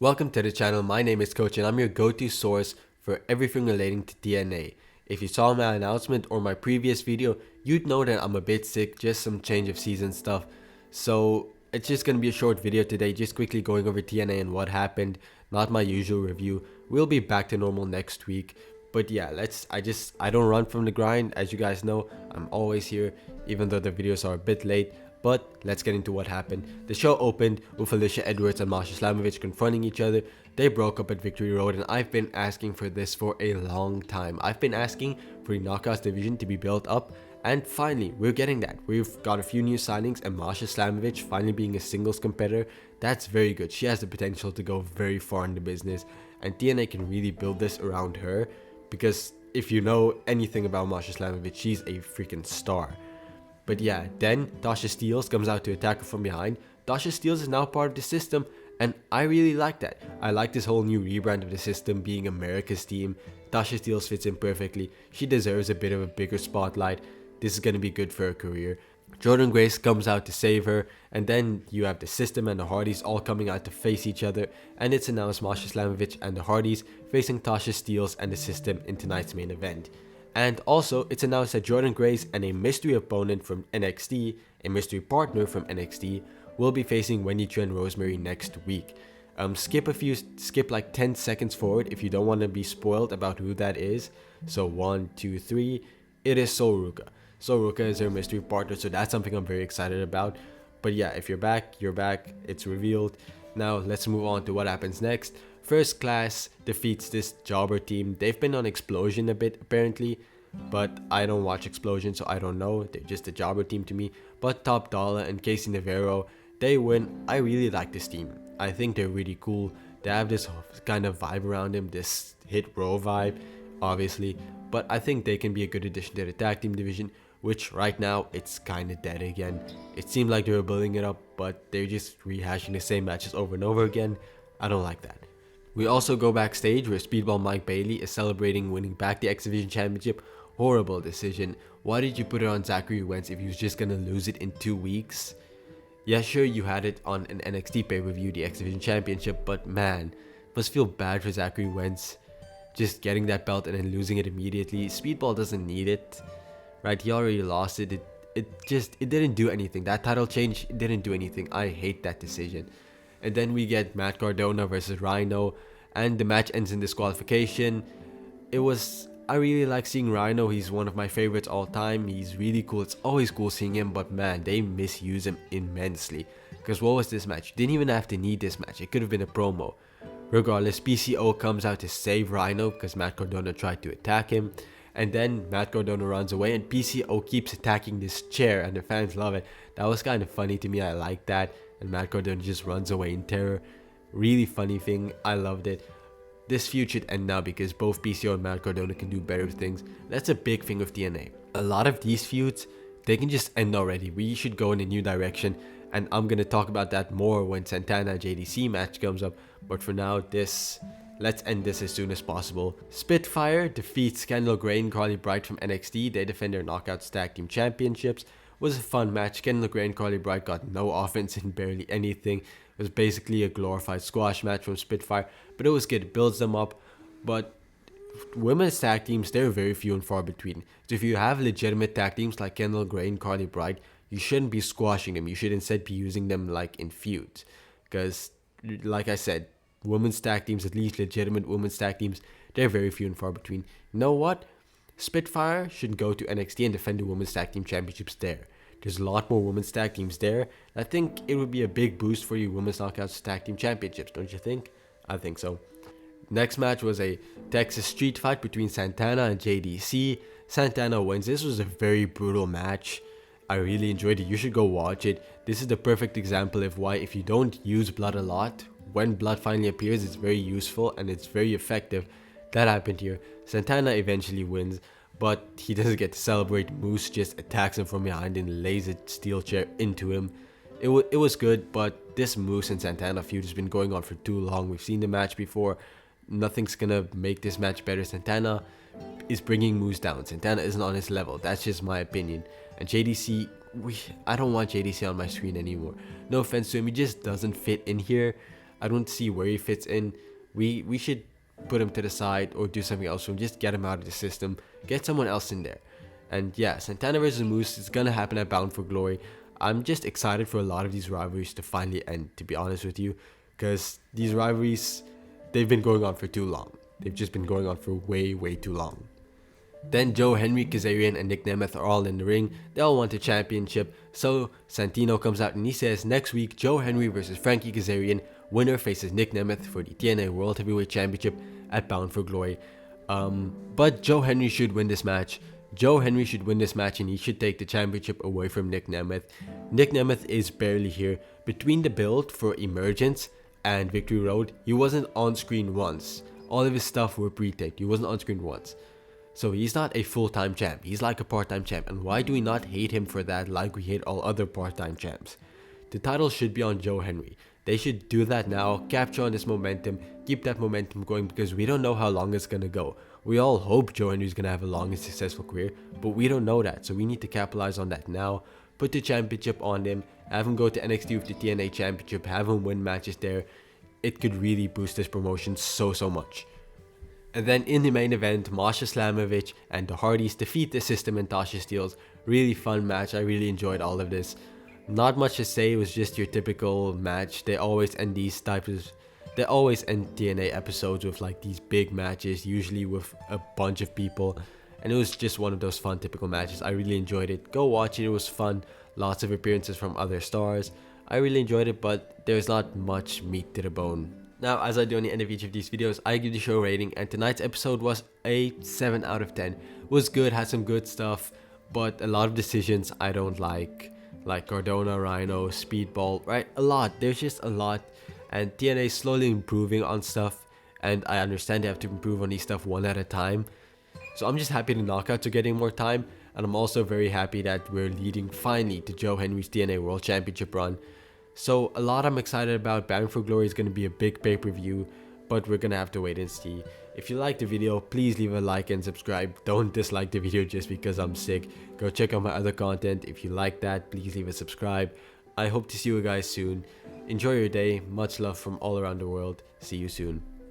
Welcome to the channel. My name is Coach and I'm your go-to source for everything relating to TNA. If you saw my announcement or my previous video, you'd know that I'm a bit sick, just some change of season stuff. So it's just going to be a short video today, just quickly going over TNA and what happened, not my usual review. We'll be back to normal next week. But yeah, I don't run from the grind. As you guys know, I'm always here, even though the videos are a bit late. But let's get into what happened. The show opened with Alicia Edwards and Masha Slamovich confronting each other. They broke up at Victory Road, and I've been asking for this for a long time. I've been asking for the Knockouts division to be built up, and finally, we're getting that. We've got a few new signings, and Masha Slamovich finally being a singles competitor. That's very good. She has the potential to go very far in the business, and TNA can really build this around her, because if you know anything about Masha Slamovich, she's a freaking star. But yeah, then Tasha Steelz comes out to attack her from behind. Tasha Steelz is now part of the system, and I really like that. I like this whole new rebrand of the system being America's team. Tasha Steelz fits in perfectly. She deserves a bit of a bigger spotlight. This is going to be good for her career. Jordynne Grace comes out to save her, and then you have the system and the Hardys all coming out to face each other, and it's announced Masha Slamovich and the Hardys facing Tasha Steelz and the system in tonight's main event. And also, it's announced that Jordynne Grace and a mystery opponent from NXT, a mystery partner from NXT, will be facing Wendy Chu and Rosemary next week. Skip like 10 seconds forward if you don't want to be spoiled about who that is. So 1, 2, 3, it is Soruka. Soruka is her mystery partner, so that's something I'm very excited about. But yeah, if you're back, you're back. It's revealed. Now let's move on to what happens next. First Class defeats this jobber team. They've been on Explosion a bit apparently, but I don't watch Explosion, so I don't know. They're just a jobber team to me. But Top Dollar and Casey Navarro, they win. I really like this team. I think they're really cool. They have this kind of vibe around them, this hit row vibe, obviously. But I think they can be a good addition to the tag team division, which right now it's kind of dead again. It seemed like they were building it up, but they're just rehashing the same matches over and over again. I don't like that. We also go backstage where Speedball Mike Bailey is celebrating winning back the X Division Championship. Horrible decision. Why did you put it on Zachary Wentz if he was just gonna lose it in 2 weeks? Yeah, sure, you had it on an NXT pay-per-view, the X Division Championship, but man, it must feel bad for Zachary Wentz just getting that belt and then losing it immediately. Speedball doesn't need it, right? He already lost it. It didn't do anything. That title change didn't do anything. I hate that decision. And then we get Matt Cardona versus Rhino, and the match ends in disqualification. I really like seeing Rhino. He's one of my favorites all time. He's really cool. It's always cool seeing him, but man, they misuse him immensely. Because what was this match? You didn't even have to need this match. It could have been a promo. Regardless, PCO comes out to save Rhino because Matt Cardona tried to attack him. And then Matt Cardona runs away and PCO keeps attacking this chair and the fans love it. That was kind of funny to me. I like that. And Matt Cardona just runs away in terror. Really funny thing. I loved it. This feud should end now because both PCO and Matt Cardona can do better things. That's a big thing with TNA. A lot of these feuds, they can just end already. We should go in a new direction. And I'm going to talk about that more when Santana JDC match comes up. But for now, let's end this as soon as possible. Spitfire defeats Scandalo Gray and Carly Bright from NXT. They defend their Knockouts Tag Team Championships. It was a fun match. Scandalo Gray and Carly Bright got no offense in barely anything. It was basically a glorified squash match from Spitfire, but it was good. It builds them up. But women's tag teams, they're very few and far between. So if you have legitimate tag teams like Scandalo Gray and Carly Bright, you shouldn't be squashing them. You should instead be using them like in feuds. Because, like I said, women's tag teams, at least legitimate women's tag teams, they're very few and far between. You know what? Spitfire should go to NXT and defend the women's tag team championships there. There's a lot more women's tag teams there. I think it would be a big boost for you women's knockouts tag team championships, don't you think? I think so. Next match was a Texas street fight between Santana and JDC. Santana wins. This was a very brutal match. I really enjoyed it. You should go watch it. This is the perfect example of why if you don't use blood a lot, when blood finally appears, it's very useful and it's very effective. That happened here. Santana eventually wins, but he doesn't get to celebrate. Moose just attacks him from behind and lays a steel chair into him. It was good, but this Moose and Santana feud has been going on for too long. We've seen the match before. Nothing's gonna make this match better. Santana is bringing Moose down. Santana isn't on his level. That's just my opinion. And JDC, I don't want JDC on my screen anymore. No offense to him, he just doesn't fit in here. I don't see where he fits in. We should put him to the side or do something else. Just get him out of the system. Get someone else in there. And yeah, Santana versus Moose is gonna happen at Bound for Glory. I'm just excited for a lot of these rivalries to finally end, to be honest with you, because these rivalries, they've been going on for too long. They've just been going on for way too long. Then Joe, Hendry, Kazarian, and Nick Nth are all in the ring. They all want the championship. So Santino comes out and he says next week Joe Hendry versus Frankie Kazarian. Winner faces Nick Nth for the TNA World Heavyweight Championship at Bound for Glory. But Joe Hendry should win this match. Joe Hendry should win this match and he should take the championship away from Nick Nth. Nick Nth is barely here. Between the build for Emergence and Victory Road, he wasn't on screen once. All of his stuff were pre-taped. He wasn't on screen once. So he's not a full-time champ. He's like a part-time champ. And why do we not hate him for that like we hate all other part-time champs? The title should be on Joe Hendry. They should do that now, capture on this momentum, keep that momentum going because we don't know how long it's going to go. We all hope Joe Hendry's going to have a long and successful career, but we don't know that. So we need to capitalize on that now. Put the championship on him, have him go to NXT with the TNA Championship, have him win matches there. It could really boost this promotion so much. And then in the main event, Masha, Slamovich, and the Hardys defeat the System and Tasha Steelz. Really fun match. I really enjoyed all of this. Not much to say. It was just your typical match. They always end TNA episodes with like these big matches, usually with a bunch of people. And it was just one of those fun typical matches. I really enjoyed it. Go watch it. It was fun. Lots of appearances from other stars. I really enjoyed it, but there's not much meat to the bone. Now, as I do on the end of each of these videos, I give the show a rating, and tonight's episode was a 7 out of 10. Was good, had some good stuff, but a lot of decisions I don't like Cardona, Rhino, Speedball, right? A lot. There's just a lot, and TNA is slowly improving on stuff, and I understand they have to improve on these stuff one at a time. So I'm just happy the knockouts are getting more time, and I'm also very happy that we're leading finally to Joe Hendry's TNA World Championship run. So a lot I'm excited about. Bound for Glory is going to be a big pay-per-view, but we're going to have to wait and see. If you liked the video, please leave a like and subscribe. Don't dislike the video just because I'm sick. Go check out my other content. If you like that, please leave a subscribe. I hope to see you guys soon. Enjoy your day. Much love from all around the world. See you soon.